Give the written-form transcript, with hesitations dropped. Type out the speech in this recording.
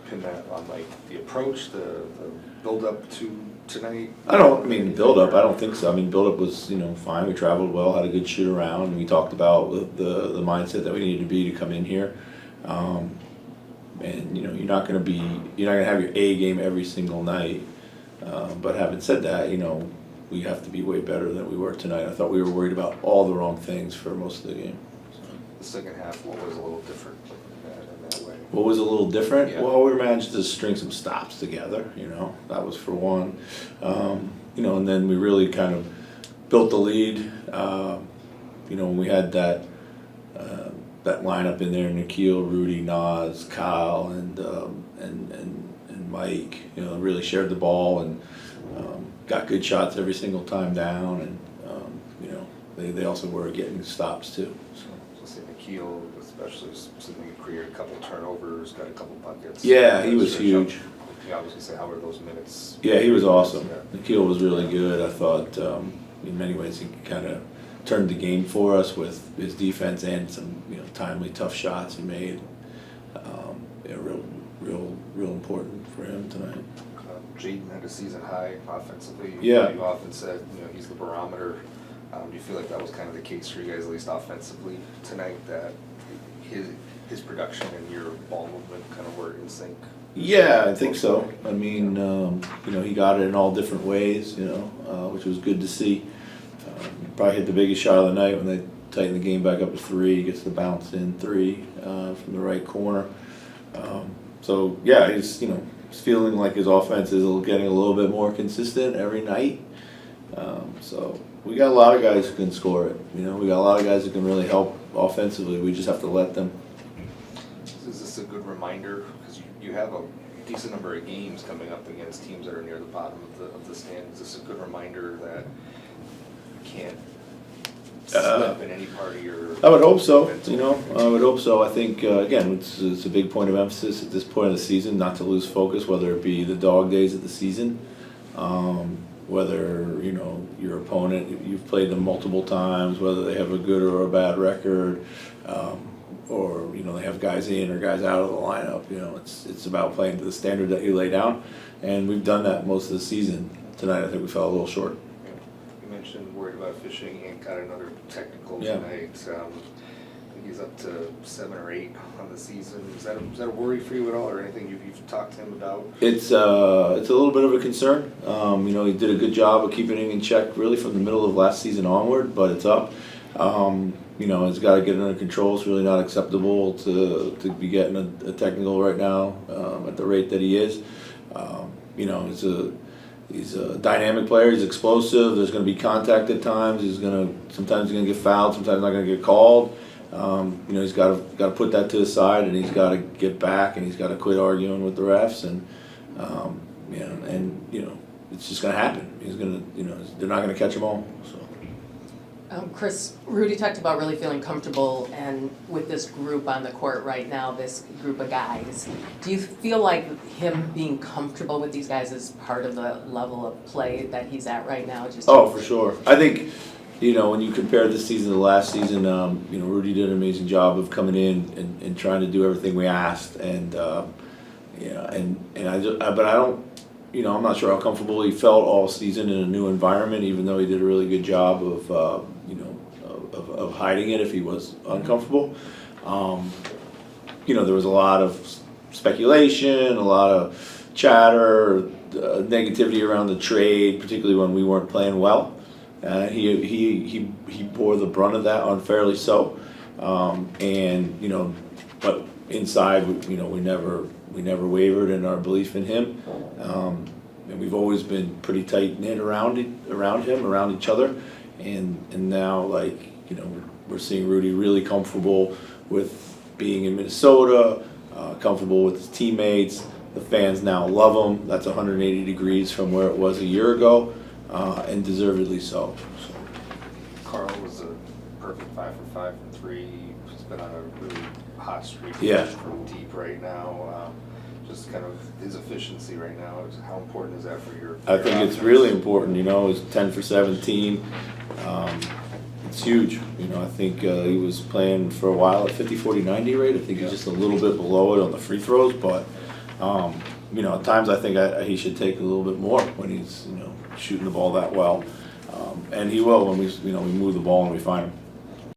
pin that on like the approach, the build up to tonight? I mean, build up, I don't think so. I mean, build up was, fine. We traveled well, had a good shoot around, and we talked about the mindset that we needed to be to come in here. And you're not gonna have your A game every single night. But having said that, we have to be way better than we were tonight. I thought we were worried about all the wrong things for most of the game. The second half, what was a little different in that way? What was a little different? Yeah. Well, we managed to string some stops together, that was for one. And then we really kind of built the lead. When we had that lineup in there, Nikhil, Rudy, Nas, Kyle, and Mike, really shared the ball and got good shots every single time down, and they also were getting stops too. So say Nikhil, especially something he created a couple turnovers, got a couple buckets. Yeah, he was huge. Yeah, I was gonna say, how were those minutes? Yeah, he was awesome. Yeah. Nikhil was really good. I thought in many ways he kind of turned the game for us with his defense and some timely tough shots he made. Real important for him tonight. Jaden had a season high offensively. Yeah. You often said he's the barometer. Do you feel like that was kind of the case for you guys, at least offensively tonight, that his production and your ball movement kind of were in sync? Yeah, I think so. I mean, he got it in all different ways, which was good to see. Probably hit the biggest shot of the night when they tighten the game back up to 3. He gets the bounce in 3 from the right corner. So yeah, he's feeling like his offense is getting a little bit more consistent every night. So we got a lot of guys who can score it. We got a lot of guys who can really help offensively. We just have to let them. Is this a good reminder, because you have a decent number of games coming up against teams that are near the bottom of the stand? Is this a good reminder that you can't slip in any part of your... I would hope so. I would hope so. I think again, it's a big point of emphasis at this point of the season, not to lose focus, whether it be the dog days of the season, whether your opponent, you've played them multiple times, whether they have a good or a bad record, or they have guys in or guys out of the lineup. It's about playing to the standard that you lay down, and we've done that most of the season. Tonight, I think we fell a little short. You mentioned worried about fishing and got another technical tonight. I think he's up to 7 or 8 on the season. Is that a worry for you at all, or anything you've talked to him about? It's a little bit of a concern. He did a good job of keeping it in check really from the middle of last season onward, but it's up. It's got to get under control. It's really not acceptable to be getting a technical right now at the rate that he is. He's a dynamic player. He's explosive. There's going to be contact at times. Sometimes he's going to get fouled. Sometimes not going to get called. He's got to put that to the side, and he's got to get back, and he's got to quit arguing with the refs, and it's just going to happen. They're not going to catch him all. So. Chris, Rudy talked about really feeling comfortable and with this group on the court right now, this group of guys. Do you feel like him being comfortable with these guys is part of the level of play that he's at right now? For sure. I think, when you compare this season to last season, Rudy did an amazing job of coming in and trying to do everything we asked, and I'm not sure how comfortable he felt all season in a new environment, even though he did a really good job of hiding it if he was uncomfortable. There was a lot of speculation, a lot of chatter, negativity around the trade, particularly when we weren't playing well. He bore the brunt of that, unfairly so. But inside, we never wavered in our belief in him. And we've always been pretty tight knit around him, around each other. And now, we're seeing Rudy really comfortable with being in Minnesota, comfortable with his teammates. The fans now love him. That's 180 degrees from where it was a year ago, and deservedly so. Karl was a perfect 5 for 5 from 3. He's been on a really hot streak from deep right now. Just kind of his efficiency right now. How important is that for your? I think it's really important. He's 10 for 17. It's huge. I think he was playing for a while at 50-40-90 rate. I think he's just a little bit below it on the free throws, but You know, at times I think he should take a little bit more when he's, you know, shooting the ball that well. And he will when we move the ball and we find him.